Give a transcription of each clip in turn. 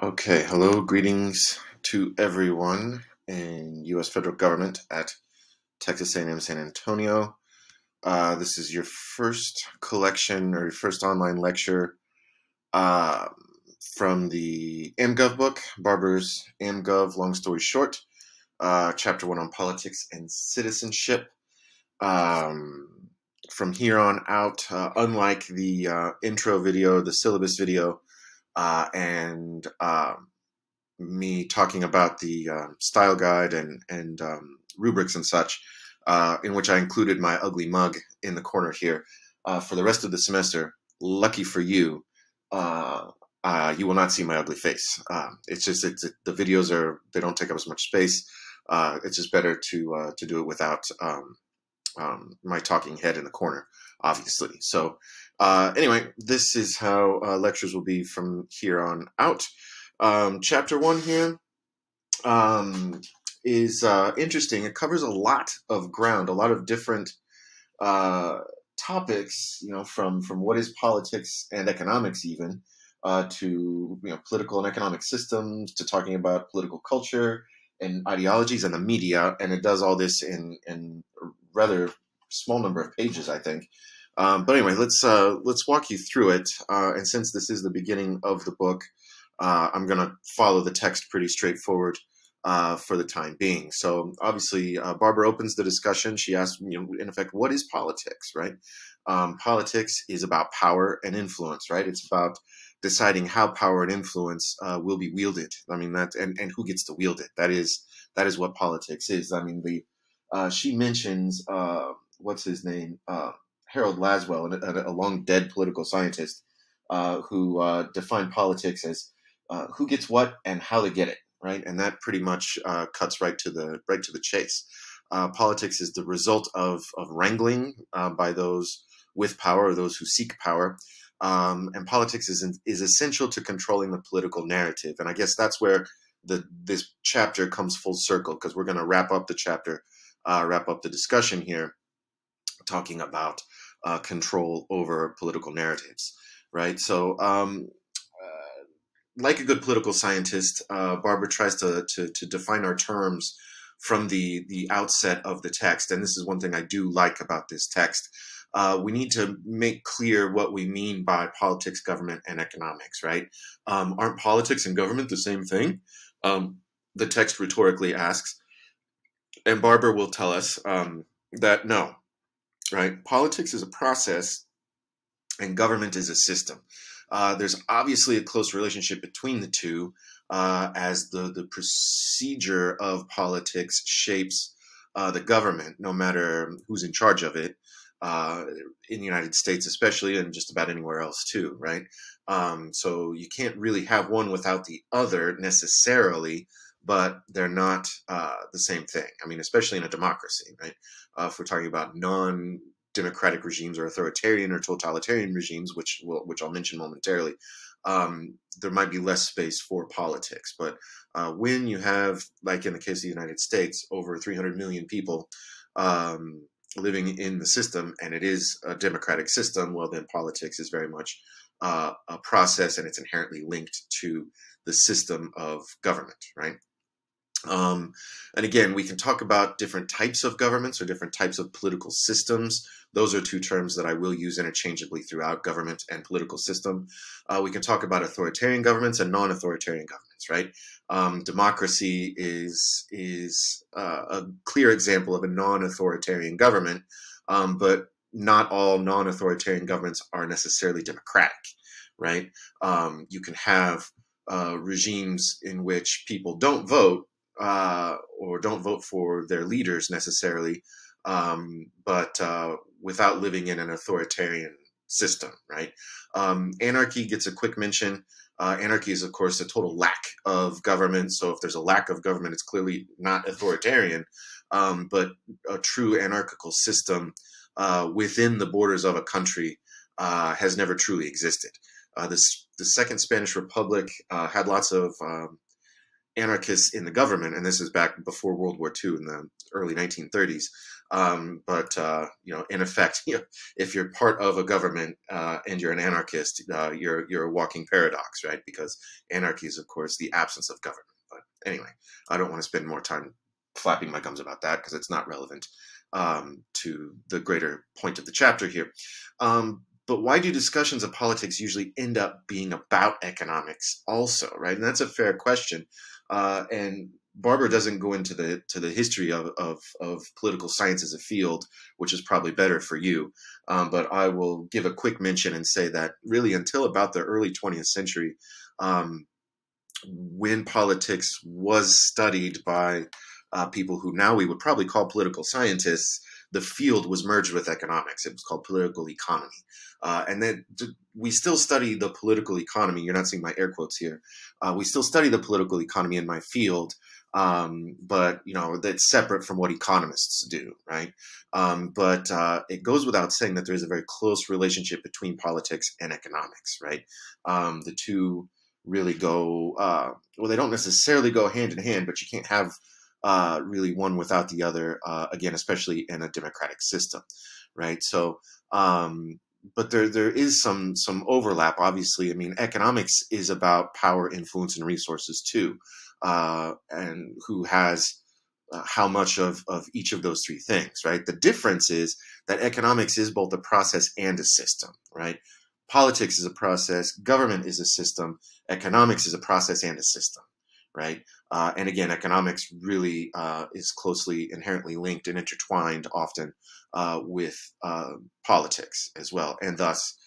Okay, hello, greetings to everyone in U.S. federal government at Texas A&M San Antonio. This is your first collection or your first online lecture uh, from the AmGov book, Barbour's AmGov, long story short, chapter 1 on politics and citizenship. Um, from here on out, unlike the intro video, the syllabus video, and me talking about the style guide and rubrics and such, in which I included my ugly mug in the corner here. For the rest of the semester, lucky for you, you will not see my ugly face. The videos they don't take up as much space. It's just better to do it without my talking head in the corner, obviously. So anyway, this is how lectures will be from here on out. Chapter 1 here is interesting. It covers a lot of ground, a lot of different topics, from what is politics and economics even, to political and economic systems, to talking about political culture and ideologies and the media. And it does all this in a rather small number of pages, I think. But anyway, let's walk you through it. And since this is the beginning of the book, I'm going to follow the text pretty straightforward for the time being. So obviously, Barbour opens the discussion. She asks, in effect, what is politics, right? Politics is about power and influence, right? It's about deciding how power and influence will be wielded. I mean, and who gets to wield it. That is what politics is. I mean, she mentions what's his name, Harold Laswell, a long dead political scientist, who defined politics as who gets what and how to get it, right? And that pretty much cuts right to the chase. Politics is the result of wrangling by those with power or those who seek power, and politics is essential to controlling the political narrative. And I guess that's where this chapter comes full circle, because we're going to wrap up the chapter, wrap up the discussion here, talking about control over political narratives, right? So like a good political scientist, Barbour tries to define our terms from the outset of the text. And this is one thing I do like about this text. We need to make clear what we mean by politics, government, and economics, right? Aren't politics and government the same thing? The text rhetorically asks. And Barbour will tell us that no, right? Politics is a process and government is a system. There's obviously a close relationship between the two, as the procedure of politics shapes the government, no matter who's in charge of it, in the United States especially, and just about anywhere else too, right? So you can't really have one without the other necessarily, but they're not the same thing. I mean, especially in a democracy, right? If we're talking about democratic regimes or authoritarian or totalitarian regimes, which I'll mention momentarily, there might be less space for politics. But when you have, like in the case of the United States, over 300 million people living in the system, and it is a democratic system, well, then politics is very much a process, and it's inherently linked to the system of government, right? And again, we can talk about different types of governments or different types of political systems. Those are two terms that I will use interchangeably throughout: government and political system. We can talk about authoritarian governments and non-authoritarian governments, right? Democracy is a clear example of a non-authoritarian government, but not all non-authoritarian governments are necessarily democratic, right? You can have regimes in which people don't vote, or don't vote for their leaders necessarily, but without living in an authoritarian system, right? Anarchy gets a quick mention. Anarchy is, of course, a total lack of government. So if there's a lack of government, it's clearly not authoritarian, but a true anarchical system within the borders of a country has never truly existed. The Second Spanish Republic had lots of anarchists in the government, and this is back before World War II in the early 1930s. In effect, if you're part of a government and you're an anarchist, you're a walking paradox, right? Because anarchy is, of course, the absence of government. But anyway, I don't want to spend more time flapping my gums about that because it's not relevant to the greater point of the chapter here. But why do discussions of politics usually end up being about economics also, right? And that's a fair question. And Barbour doesn't go into the history of political science as a field, which is probably better for you. But I will give a quick mention and say that really until about the early 20th century, when politics was studied by people who now we would probably call political scientists, the field was merged with economics. It was called political economy. And then we still study the political economy. You're not seeing my air quotes here. We still study the political economy in my field, but that's separate from what economists do, right? But it goes without saying that there's a very close relationship between politics and economics, right? The two really go, well, they don't necessarily go hand in hand, but you can't have really one without the other, again, especially in a democratic system, right? So, but there is some overlap, obviously. I mean, economics is about power, influence, and resources too, and who has how much of each of those three things, right? The difference is that economics is both a process and a system, right? Politics is a process, government is a system, economics is a process and a system, right? And again, economics really is closely inherently linked and intertwined often with politics as well, and thus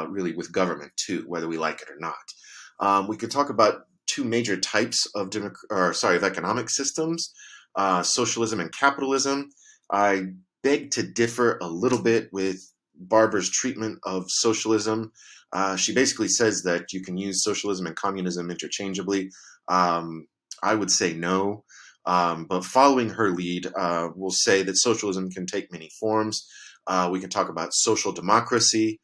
really with government too, whether we like it or not. We could talk about two major types of economic systems, socialism and capitalism. I beg to differ a little bit with Barbour's treatment of socialism. She basically says that you can use socialism and communism interchangeably. I would say no, but following her lead, we'll say that socialism can take many forms. We can talk about social democracy,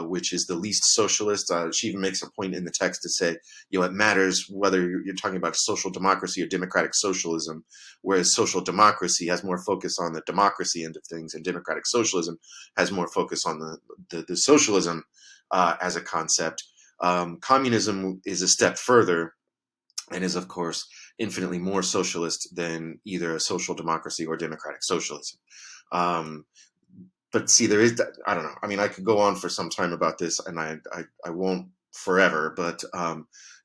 which is the least socialist. She even makes a point in the text to say, it matters whether you're talking about social democracy or democratic socialism, whereas social democracy has more focus on the democracy end of things, and democratic socialism has more focus on the socialism as a concept. Communism is a step further and is, of course, infinitely more socialist than either a social democracy or democratic socialism. But see, there is, I don't know. I mean, I could go on for some time about this, and I won't forever, but,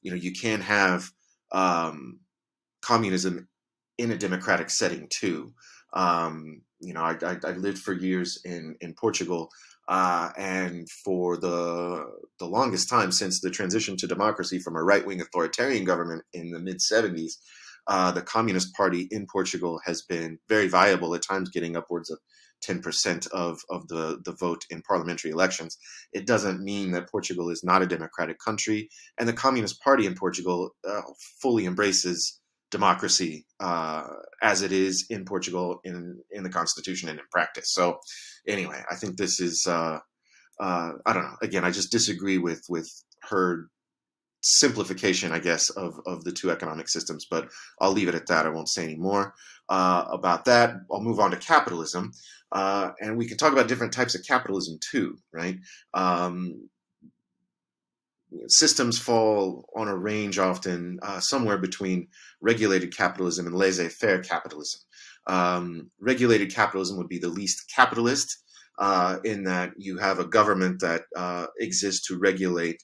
you can have communism in a democratic setting too. I lived for years in Portugal, and for the longest time since the transition to democracy from a right-wing authoritarian government in the mid-70s, the Communist Party in Portugal has been very viable, at times getting upwards of 10% of the vote in parliamentary elections. It doesn't mean that Portugal is not a democratic country, and the Communist Party in Portugal fully embraces democracy as it is in Portugal in the Constitution and in practice. So anyway, I think this is, I don't know, again, I just disagree with her simplification, I guess, of the two economic systems, but I'll leave it at that. I won't say any more about that. I'll move on to capitalism, and we can talk about different types of capitalism too, right? Systems fall on a range often somewhere between regulated capitalism and laissez-faire capitalism. Regulated capitalism would be the least capitalist in that you have a government that exists to regulate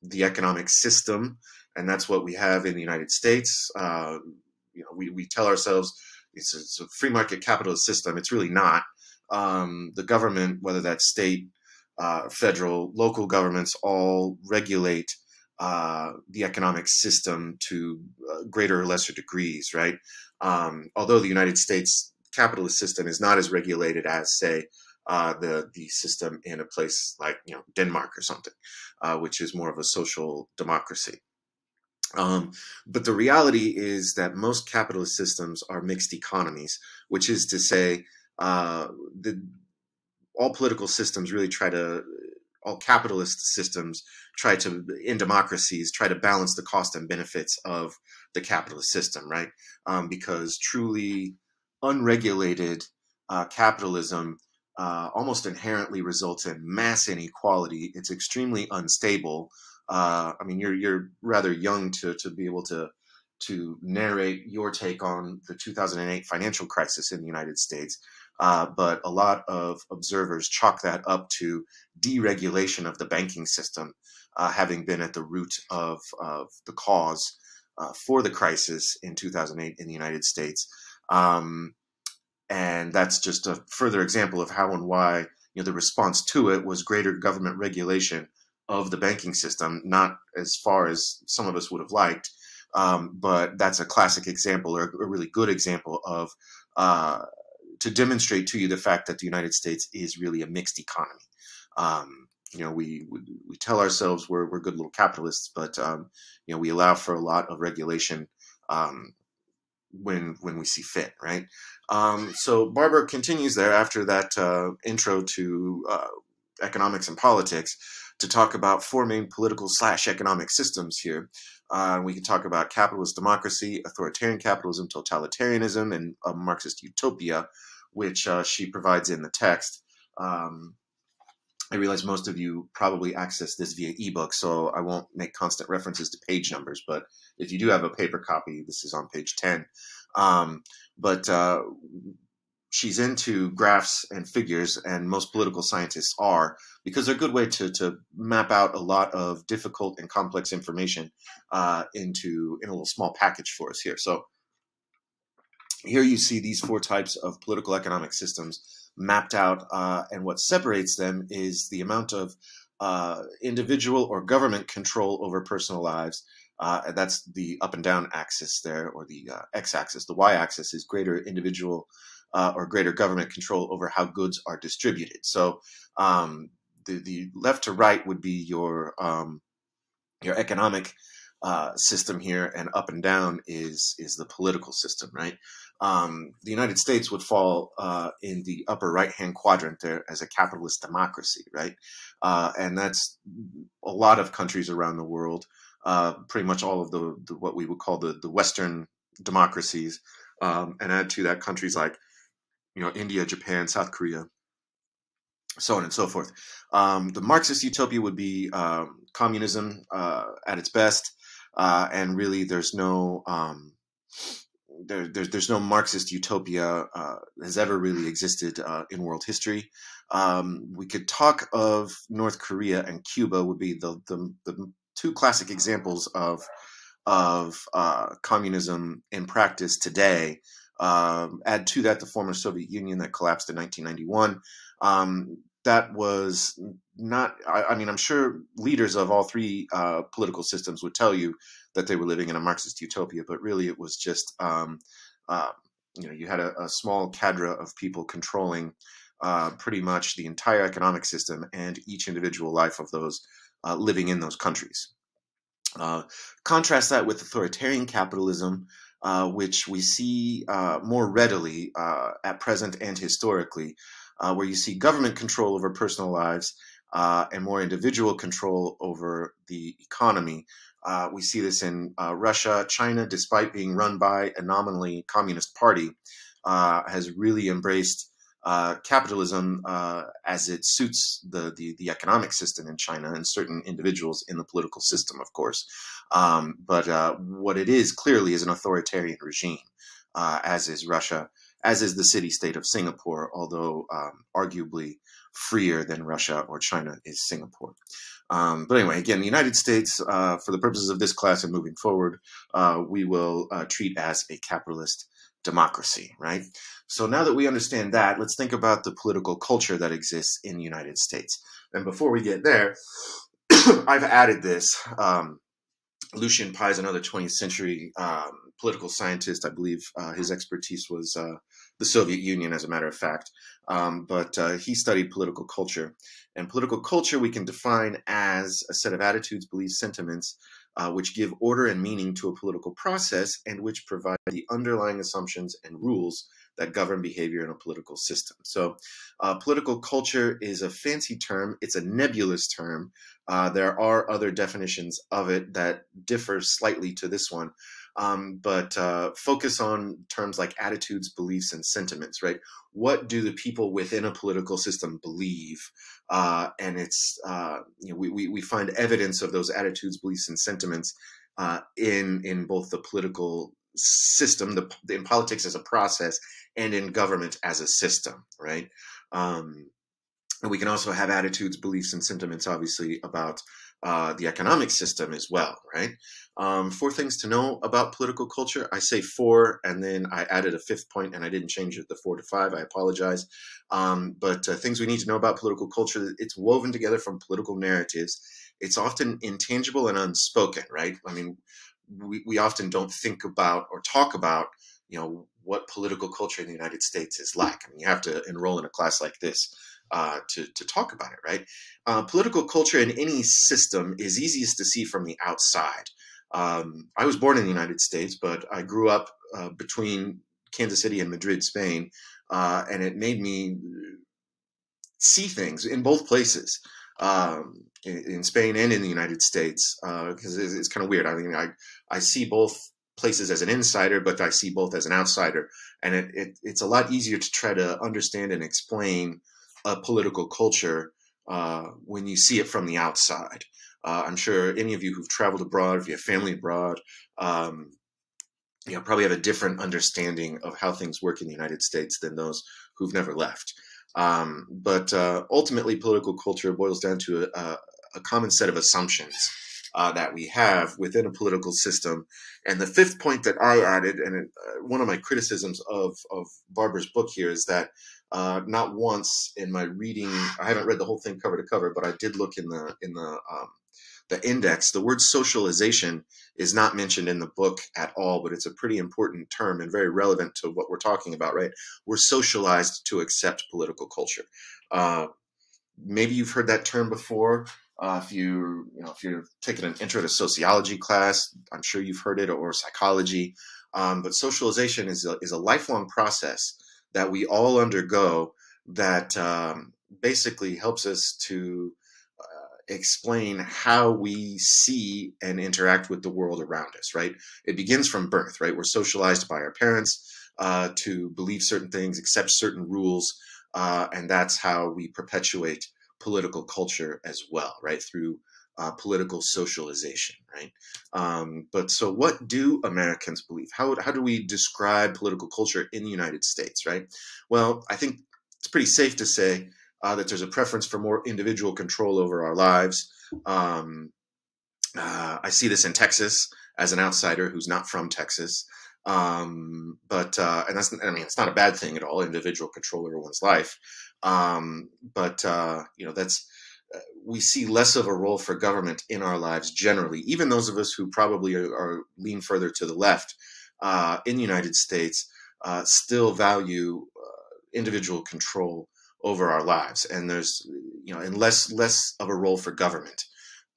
the economic system, and that's what we have in the United States. We tell ourselves it's a free market capitalist system. It's really not. The government, whether that's state, federal, local governments, all regulate the economic system to greater or lesser degrees, right? Although the United States capitalist system is not as regulated as, say, the system in a place like Denmark or something, which is more of a social democracy. But the reality is that most capitalist systems are mixed economies, which is to say, all political systems really try to all capitalist systems try to, in democracies, try to balance the cost and benefits of the capitalist system, right? Because truly unregulated capitalism almost inherently results in mass inequality. It's extremely unstable. I mean, you're rather young to be able to narrate your take on the 2008 financial crisis in the United States. But a lot of observers chalk that up to deregulation of the banking system, having been at the root of the cause for the crisis in 2008 in the United States. And that's just a further example of how and why, the response to it was greater government regulation of the banking system, not as far as some of us would have liked, but that's a classic example, or a really good example of to demonstrate to you the fact that the United States is really a mixed economy. We tell ourselves we're good little capitalists, but we allow for a lot of regulation when we see fit, right? So Barbour continues there after that intro to economics and politics to talk about four main political/economic systems here. We can talk about capitalist democracy, authoritarian capitalism, totalitarianism, and a Marxist utopia, which she provides in the text. I realize most of you probably access this via ebook, so I won't make constant references to page numbers, but if you do have a paper copy, this is on page 10. But she's into graphs and figures, and most political scientists are, because they're a good way to map out a lot of difficult and complex information in a little small package for us here. So here you see these four types of political economic systems mapped out, and what separates them is the amount of individual or government control over personal lives. That's the up and down axis there, or the x-axis. The y-axis is greater individual or greater government control over how goods are distributed. So the left to right would be your economic system here, and up and down is the political system, right? The United States would fall in the upper right-hand quadrant there as a capitalist democracy, right? And that's a lot of countries around the world, pretty much all of the what we would call the Western democracies, and add to that countries like India, Japan, South Korea, so on and so forth. The Marxist utopia would be communism at its best, and really there's no there's no Marxist utopia has ever really existed in world history. We could talk of North Korea and Cuba would be the two classic examples of communism in practice today. Add to that the former Soviet Union that collapsed in 1991. That was not, I mean, I'm sure leaders of all three political systems would tell you that they were living in a Marxist utopia, but really it was just, you had a small cadre of people controlling pretty much the entire economic system and each individual life of those living in those countries. Contrast that with authoritarian capitalism, which we see more readily at present and historically, where you see government control over personal lives and more individual control over the economy. We see this in Russia. China, despite being run by a nominally communist party, has really embraced capitalism as it suits the economic system in China and certain individuals in the political system, of course. But what it is clearly is an authoritarian regime, as is Russia, as is the city-state of Singapore, although arguably freer than Russia or China is Singapore. But anyway, again, the United States, for the purposes of this class and moving forward, we will treat as a capitalist democracy, right? So now that we understand that, let's think about the political culture that exists in the United States. And before we get there, I've added this. Lucian Pye is another 20th century political scientist. I believe his expertise was the Soviet Union, as a matter of fact. But he studied political culture. And political culture we can define as a set of attitudes, beliefs, sentiments, which give order and meaning to a political process and which provide the underlying assumptions and rules that govern behavior in a political system. So political culture is a fancy term. It's a nebulous term. There are other definitions of it that differ slightly to this one. But focus on terms like attitudes, beliefs, and sentiments, right? What do the people within a political system believe? And it's, we find evidence of those attitudes, beliefs, and sentiments in both the political system, in politics as a process, and in government as a system, right? And we can also have attitudes, beliefs, and sentiments, obviously, about the economic system as well, right? 4 things to know about political culture. I say 4, and then I added a 5th point, and I didn't change it, the 4 to 5. I apologize. But things we need to know about political culture: it's woven together from political narratives. It's often intangible and unspoken, right? I mean, we often don't think about or talk about, what political culture in the United States is like. I mean, you have to enroll in a class like this to talk about it, right? Political culture in any system is easiest to see from the outside. I was born in the United States, but I grew up between Kansas City and Madrid, Spain, and it made me see things in both places, in Spain and in the United States, because it's kind of weird. I mean, I see both places as an insider, but I see both as an outsider, and it's a lot easier to try to understand and explain a political culture when you see it from the outside. I'm sure any of you who've traveled abroad, if you have family abroad, probably have a different understanding of how things work in the United States than those who've never left. But ultimately, political culture boils down to a common set of assumptions that we have within a political system. And the 5th point that I added, and one of my criticisms of Barbour's book here, is that not once in my reading, I haven't read the whole thing cover to cover, but I did look in the index. The word socialization is not mentioned in the book at all, but it's a pretty important term and very relevant to what we're talking about, right? We're socialized to accept political culture. Maybe you've heard that term before. If you're taking an intro to sociology class, I'm sure you've heard it, or psychology. But socialization is a lifelong process that we all undergo that basically helps us to explain how we see and interact with the world around us, right? It begins from birth, right? We're socialized by our parents to believe certain things, accept certain rules, and that's how we perpetuate political culture as well, right? Through political socialization, right? But so what do Americans believe? How do we describe political culture in the United States, right? Well, I think it's pretty safe to say that there's a preference for more individual control over our lives. I see this in Texas as an outsider who's not from Texas. And that's, I mean, it's not a bad thing at all, individual control over one's life. That's, we see less of a role for government in our lives generally. Even those of us who probably lean further to the left in the United States still value individual control over our lives, and there's and less of a role for government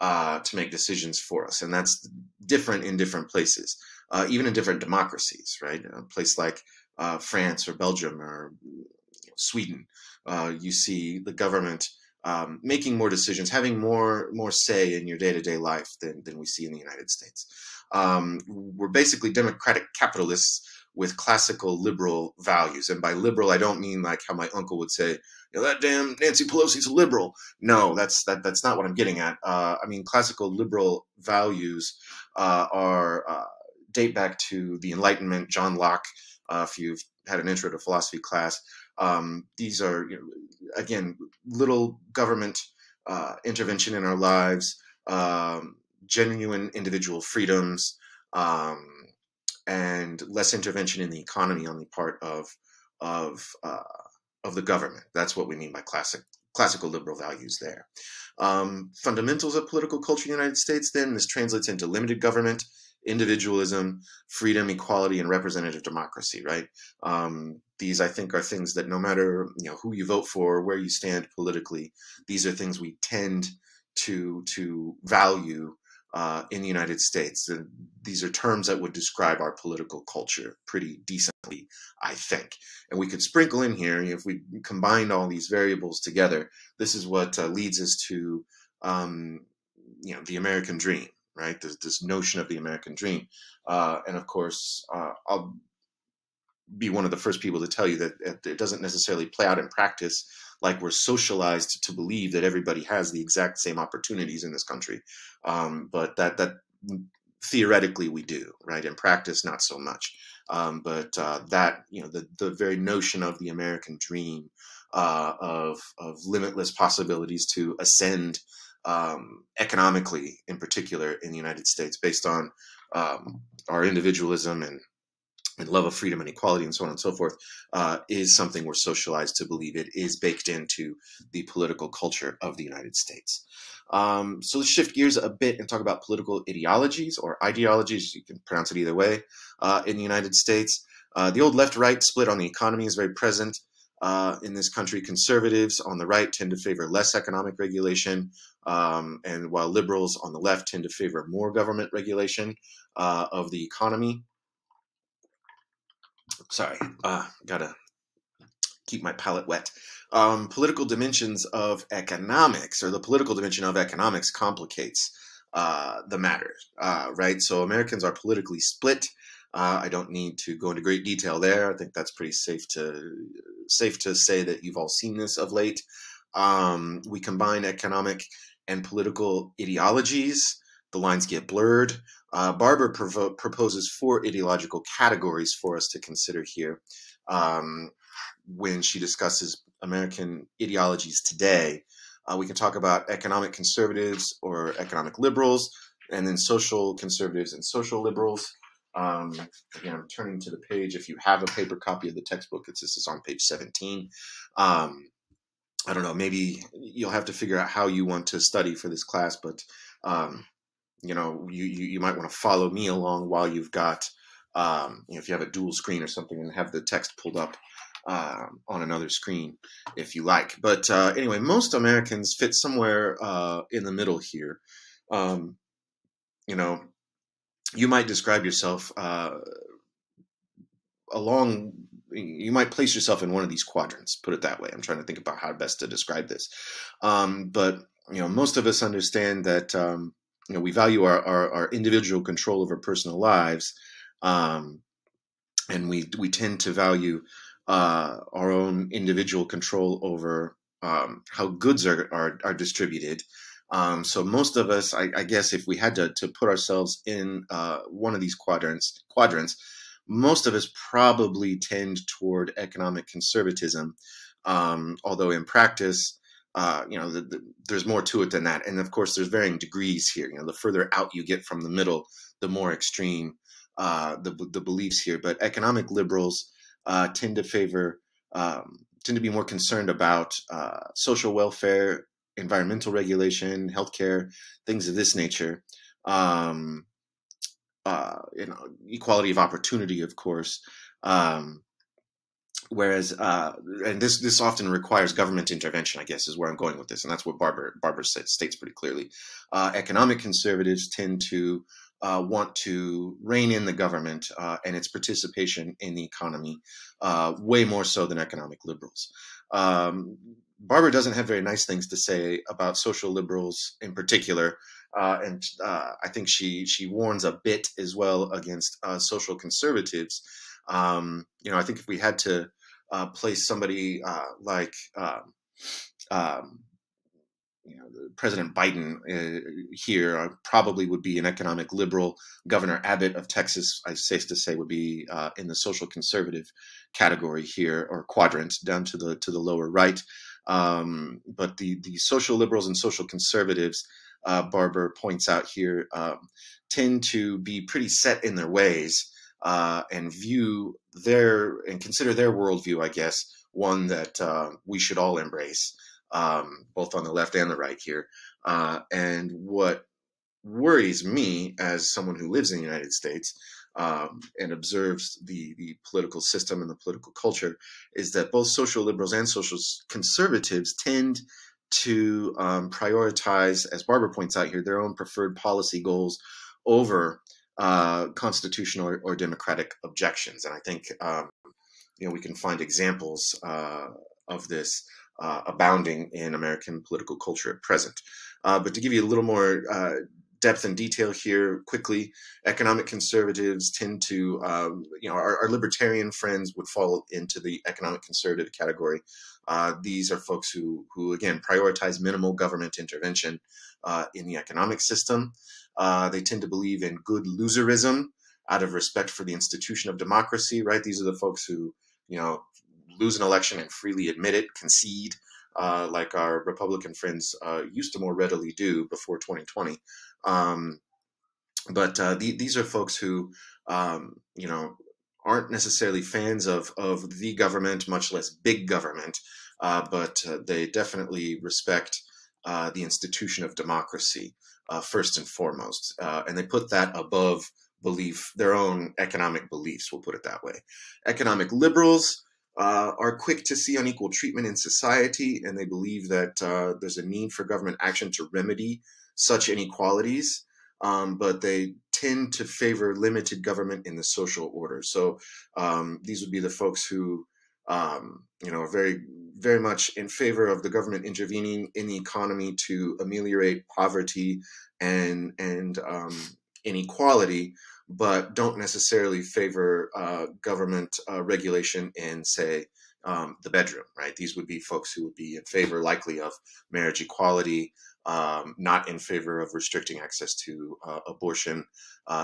to make decisions for us, and that's different in different places, even in different democracies, right? A place like France or Belgium or Sweden, you see the government making more decisions, having more say in your day-to-day life than we see in the United States. We're basically democratic capitalists with classical liberal values. And by liberal, I don't mean like how my uncle would say, that damn Nancy Pelosi's a liberal. No, that's not what I'm getting at. I mean, classical liberal values date back to the Enlightenment, John Locke. If you've had an intro to philosophy class, these are, again, little government intervention in our lives, genuine individual freedoms, and less intervention in the economy on the part of the government. That's what we mean by classical liberal values there. Fundamentals of political culture in the United States, then, this translates into limited government, individualism, freedom, equality, and representative democracy, right? These, I think, are things that no matter who you vote for, where you stand politically, these are things we tend to value in the United States. These are terms that would describe our political culture pretty decently, I think. And we could sprinkle in here, if we combine all these variables together, this is what leads us to, the American dream, right? This notion of the American dream. And of course, I'll be one of the first people to tell you that it doesn't necessarily play out in practice like we're socialized to believe that everybody has the exact same opportunities in this country. But that theoretically we do, right? In practice, not so much. But that, the very notion of the American dream, of limitless possibilities to ascend economically, in particular in the United States, based on our individualism and love of freedom and equality and so on and so forth, is something we're socialized to believe. It is baked into the political culture of the United States. So let's shift gears a bit and talk about political ideologies, or ideologies, you can pronounce it either way, in the United States. The old left-right split on the economy is very present in this country. Conservatives on the right tend to favor less economic regulation, and while liberals on the left tend to favor more government regulation of the economy. Sorry, gotta keep my palate wet. Political dimensions of economics, or the political dimension of economics, complicates the matter, right? So Americans are politically split. I don't need to go into great detail there. I think that's pretty safe to say that you've all seen this of late. We combine economic and political ideologies. The lines get blurred. Barbour proposes 4 ideological categories for us to consider here when she discusses American ideologies today. We can talk about economic conservatives or economic liberals, and then social conservatives and social liberals. Again, I'm turning to the page. If you have a paper copy of the textbook, this is on page 17. I don't know, maybe you'll have to figure out how you want to study for this class, but you might want to follow me along while you've got, if you have a dual screen or something, and have the text pulled up on another screen if you like. But anyway, most Americans fit somewhere in the middle here. You might describe yourself you might place yourself in one of these quadrants, put it that way. I'm trying to think about how best to describe this. But most of us understand that we value our individual control over personal lives, and we tend to value our own individual control over how goods are distributed. So most of us, I guess, if we had to put ourselves in one of these quadrants, most of us probably tend toward economic conservatism, although in practice, there's more to it than that. And of course, there's varying degrees here. The further out you get from the middle, the more extreme the beliefs here. But economic liberals tend to be more concerned about social welfare, environmental regulation, healthcare, things of this nature. Equality of opportunity, of course. Whereas, and this often requires government intervention, I guess, is where I'm going with this, and that's what Barbour states pretty clearly. Economic conservatives tend to want to rein in the government and its participation in the economy, way more so than economic liberals. Barbour doesn't have very nice things to say about social liberals in particular, and I think she warns a bit as well against social conservatives. I think if we had to place somebody like President Biden here, probably would be an economic liberal. Governor Abbott of Texas, I'm safe to say, would be in the social conservative category here, or quadrant down to the lower right. But the social liberals and social conservatives, Barbour points out here, tend to be pretty set in their ways, and consider their worldview, I guess, one that we should all embrace, both on the left and the right here. And what worries me as someone who lives in the United States and observes the political system and the political culture is that both social liberals and social conservatives tend to prioritize, as Barbour points out here, their own preferred policy goals over constitutional or democratic objections. And I think we can find examples of this abounding in American political culture at present. But to give you a little more depth and detail here quickly, economic conservatives tend to, our libertarian friends would fall into the economic conservative category. These are folks who again, prioritize minimal government intervention in the economic system. They tend to believe in good loserism out of respect for the institution of democracy, right? These are the folks who, lose an election and freely admit it, concede, like our Republican friends used to more readily do before 2020. These are folks who, aren't necessarily fans of the government, much less big government, but they definitely respect the institution of democracy first and foremost. And they put that above their own economic beliefs, we'll put it that way. Economic liberals are quick to see unequal treatment in society, and they believe that there's a need for government action to remedy such inequalities, but they tend to favor limited government in the social order. So these would be the folks who are very, very much in favor of the government intervening in the economy to ameliorate poverty and inequality, but don't necessarily favor government regulation in, say, the bedroom, right? These would be folks who would be in favor likely of marriage equality, not in favor of restricting access to abortion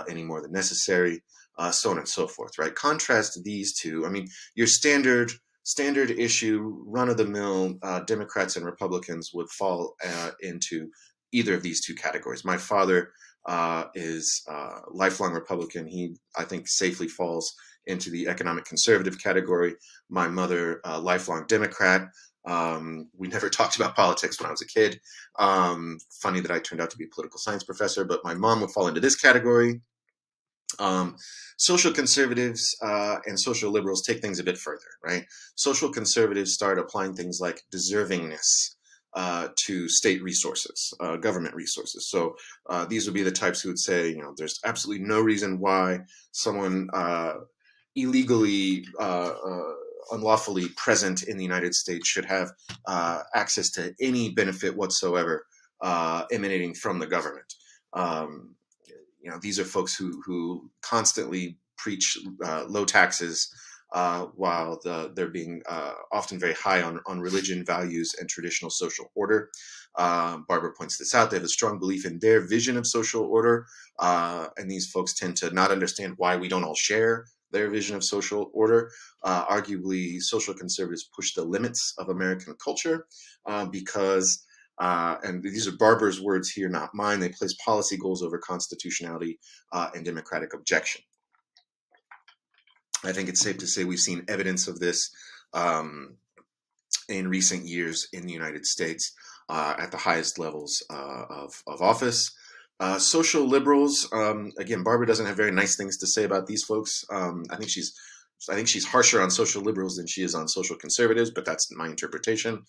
any more than necessary, so on and so forth, right? Contrast these two. I mean, your standard issue, run-of-the-mill Democrats and Republicans would fall into either of these two categories. My father is a lifelong Republican. He, I think, safely falls into the economic conservative category. My mother, lifelong Democrat. We never talked about politics when I was a kid. Funny that I turned out to be a political science professor, but my mom would fall into this category. Social conservatives and social liberals take things a bit further, right? Social conservatives start applying things like deservingness to state resources, government resources. So these would be the types who would say, there's absolutely no reason why someone illegally, unlawfully present in the United States should have access to any benefit whatsoever emanating from the government. These are folks who constantly preach low taxes while they're being often very high on religion, values, and traditional social order. Barbour points this out. They have a strong belief in their vision of social order, and these folks tend to not understand why we don't all share their vision of social order. Arguably, social conservatives push the limits of American culture because and these are Barbour's words here, not mine. They place policy goals over constitutionality and democratic objection. I think it's safe to say we've seen evidence of this in recent years in the United States at the highest levels of office. Social liberals, again, Barbour doesn't have very nice things to say about these folks. I think she's harsher on social liberals than she is on social conservatives, but that's my interpretation.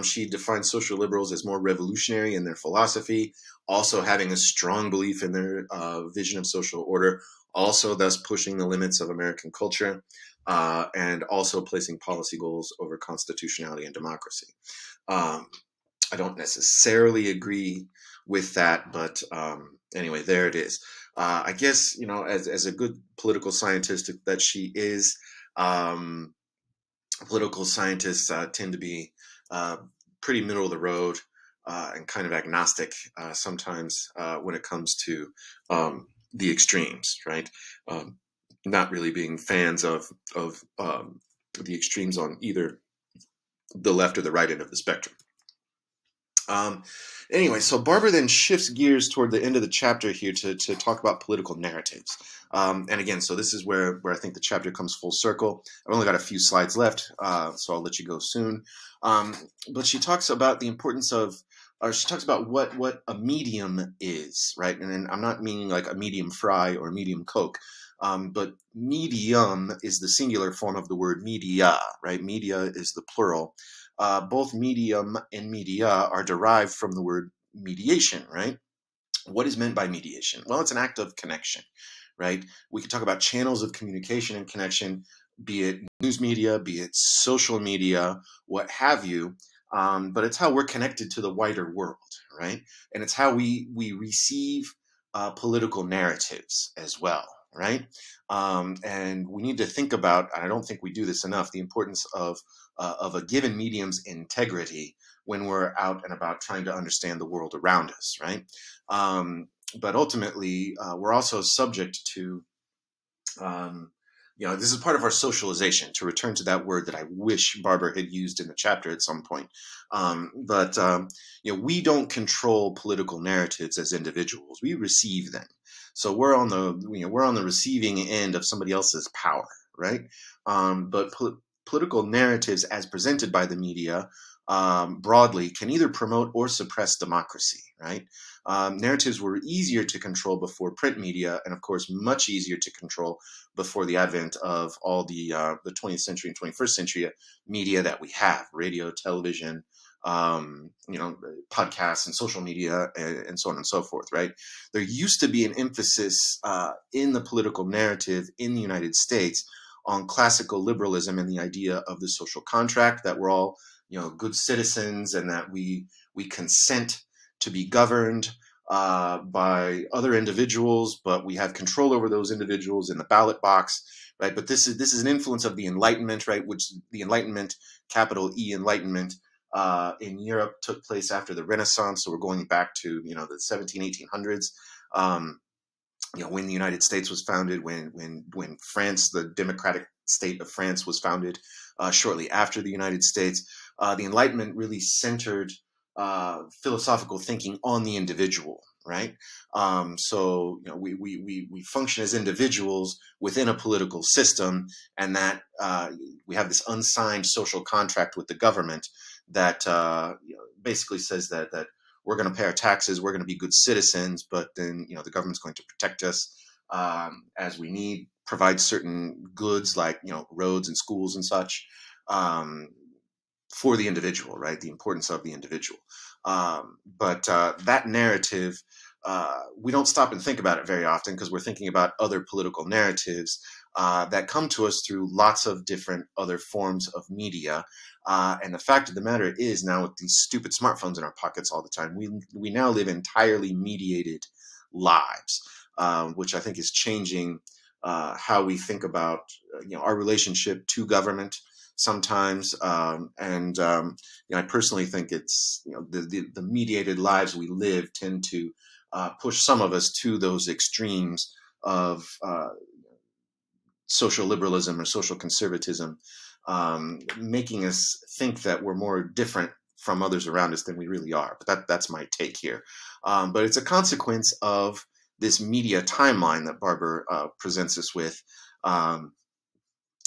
She defines social liberals as more revolutionary in their philosophy, also having a strong belief in their vision of social order, also thus pushing the limits of American culture, and also placing policy goals over constitutionality and democracy. I don't necessarily agree with that, but anyway, there it is. I guess, as a good political scientist that she is, political scientists tend to be pretty middle of the road and kind of agnostic sometimes when it comes to the extremes, right? Not really being fans of the extremes on either the left or the right end of the spectrum. Anyway, so Barbour then shifts gears toward the end of the chapter here to talk about political narratives. And again, so this is where I think the chapter comes full circle. I've only got a few slides left, so I'll let you go soon. But she talks about the importance of, or she talks about what a medium is, right? And I'm not meaning like a medium fry or a medium Coke, but medium is the singular form of the word media, right? Media is the plural. both medium and media are derived from the word mediation, right? What is meant by mediation? Well, it's an act of connection, right? We can talk about channels of communication and connection, be it news media, be it social media, what have you. But it's how we're connected to the wider world, right? And it's how we receive political narratives as well, right? And we need to think about, and I don't think we do this enough, the importance of a given medium's integrity when we're out and about trying to understand the world around us, right? But ultimately, we're also subject to, this is part of our socialization, to return to that word that I wish Barbour had used in the chapter at some point. We don't control political narratives as individuals. We receive them. So we're on the receiving end of somebody else's power, right? But political narratives as presented by the media broadly can either promote or suppress democracy, right? Narratives were easier to control before print media, and of course much easier to control before the advent of all the 20th century and 21st century media that we have: radio, television, podcasts, and social media, and so on and so forth, right? There used to be an emphasis in the political narrative in the United States on classical liberalism and the idea of the social contract, that we're all good citizens, and that we consent to be governed by other individuals, but we have control over those individuals in the ballot box, right? But this is an influence of the Enlightenment, right? Which the Enlightenment, capital E, Enlightenment, in Europe took place after the Renaissance. So we're going back to the 1800s. When the United States was founded, when France, the democratic state of France, was founded shortly after the United States. The Enlightenment really centered philosophical thinking on the individual, right? We function as individuals within a political system, and that we have this unsigned social contract with the government that basically says that we're going to pay our taxes, we're going to be good citizens, but then the government's going to protect us as we need, provide certain goods like roads and schools and such. For the individual, right? The importance of the individual. But that narrative, we don't stop and think about it very often, because we're thinking about other political narratives that come to us through lots of different other forms of media. And the fact of the matter is, now with these stupid smartphones in our pockets all the time, we now live entirely mediated lives, which I think is changing how we think about our relationship to government sometimes. I personally think it's the mediated lives we live tend to push some of us to those extremes of social liberalism or social conservatism, making us think that we're more different from others around us than we really are. But that's my take here. But it's a consequence of this media timeline that Barbour presents us with.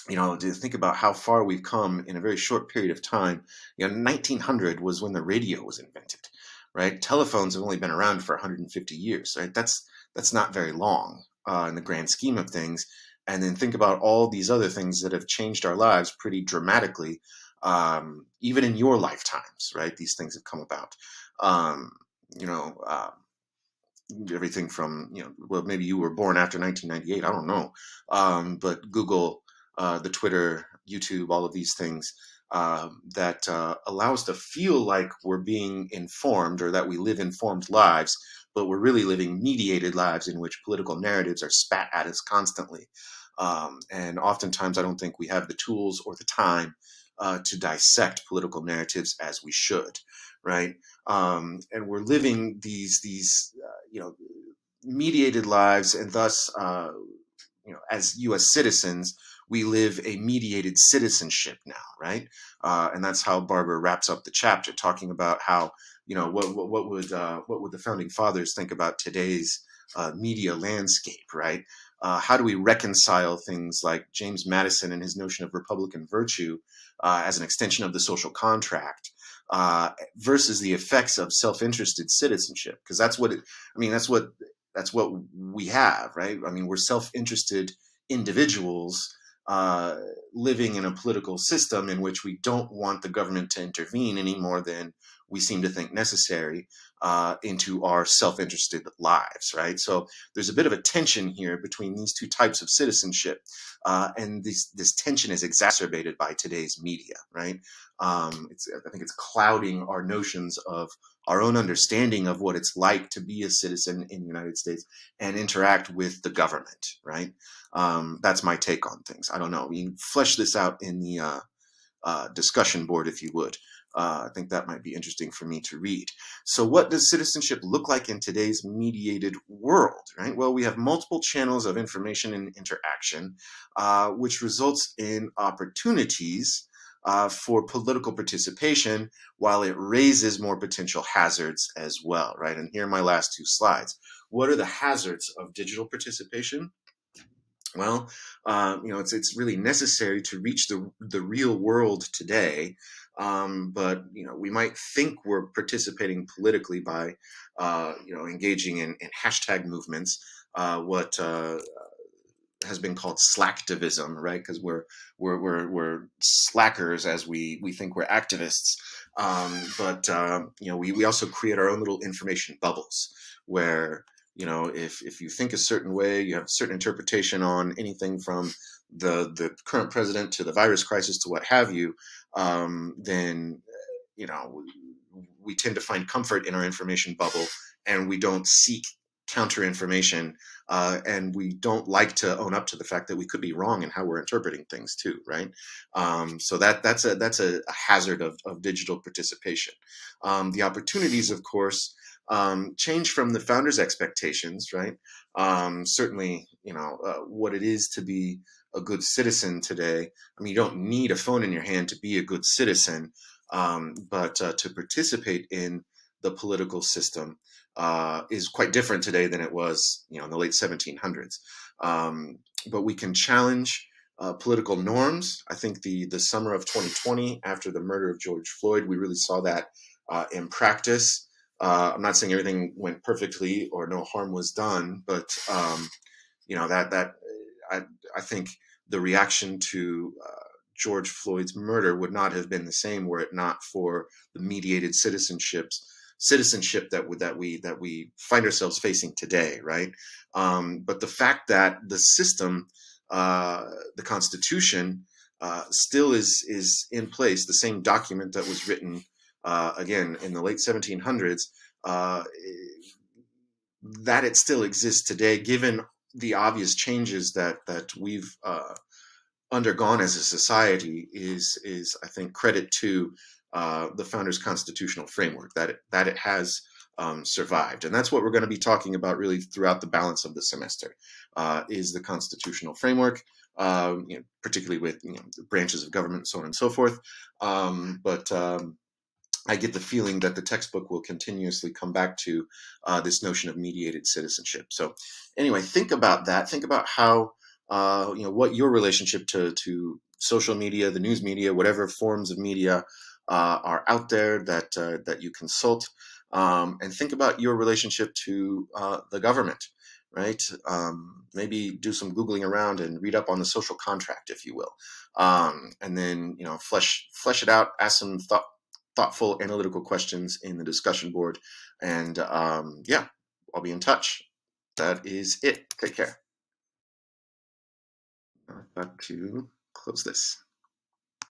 To think about how far we've come in a very short period of time. 1900 was when the radio was invented, right? Telephones have only been around for 150 years, right? That's not very long in the grand scheme of things. And then think about all these other things that have changed our lives pretty dramatically, even in your lifetimes, right? These things have come about. Everything from, well, maybe you were born after 1998, I don't know. But Google, the Twitter, YouTube, all of these things that allow us to feel like we're being informed, or that we live informed lives, but we're really living mediated lives in which political narratives are spat at us constantly. And oftentimes I don't think we have the tools or the time to dissect political narratives as we should, right? And we're living these mediated lives, and thus, as U.S. citizens, we live a mediated citizenship now, right? And that's how Barbour wraps up the chapter, talking about how, what would the founding fathers think about today's media landscape, right? How do we reconcile things like James Madison and his notion of Republican virtue as an extension of the social contract versus the effects of self-interested citizenship? Because that's what we have, right? I mean, we're self-interested individuals uh, living in a political system in which we don't want the government to intervene any more than we seem to think necessary into our self-interested lives, right? So there's a bit of a tension here between these two types of citizenship, and this tension is exacerbated by today's media, right? I think it's clouding our notions of our own understanding of what it's like to be a citizen in the United States and interact with the government, right? That's my take on things. I don't know. We can flesh this out in the discussion board if you would. I think that might be interesting for me to read. So what does citizenship look like in today's mediated world, right? Well, we have multiple channels of information and interaction, which results in opportunities for political participation, while it raises more potential hazards as well, right? And here are my last two slides. What are the hazards of digital participation? Well, it's really necessary to reach the real world today, but we might think we're participating politically by engaging in hashtag movements, what has been called slacktivism, right? Because we're slackers as we think we're activists, but we also create our own little information bubbles where if you think a certain way, you have a certain interpretation on anything from the current president to the virus crisis to what have you, then we tend to find comfort in our information bubble, and we don't seek counter information, and we don't like to own up to the fact that we could be wrong in how we're interpreting things too, right? So that's a hazard of digital participation. The opportunities, of course, change from the founders' expectations, right? Certainly, what it is to be a good citizen today. I mean, you don't need a phone in your hand to be a good citizen, but to participate in the political system is quite different today than it was, in the late 1700s. But we can challenge political norms. I think the summer of 2020, after the murder of George Floyd, we really saw that in practice. I'm not saying everything went perfectly or no harm was done, but I think the reaction to George Floyd's murder would not have been the same were it not for the mediated citizenship that we find ourselves facing today, right? But the fact that the system, the Constitution, still is in place, the same document that was written again in the late 1700s, that it still exists today, given the obvious changes that we've undergone as a society, is I think credit to the founders' constitutional framework, that it has survived. And that's what we're going to be talking about really throughout the balance of the semester, is the constitutional framework, particularly with the branches of government, so on and so forth. But I get the feeling that the textbook will continuously come back to this notion of mediated citizenship. So anyway, think about that. Think about how, what your relationship to social media, the news media, whatever forms of media are out there that you consult, and think about your relationship to the government, right? Maybe do some Googling around and read up on the social contract, if you will, and then flesh it out, ask some thoughtful analytical questions in the discussion board, and yeah, I'll be in touch. That is it. Take care. I've got to close this.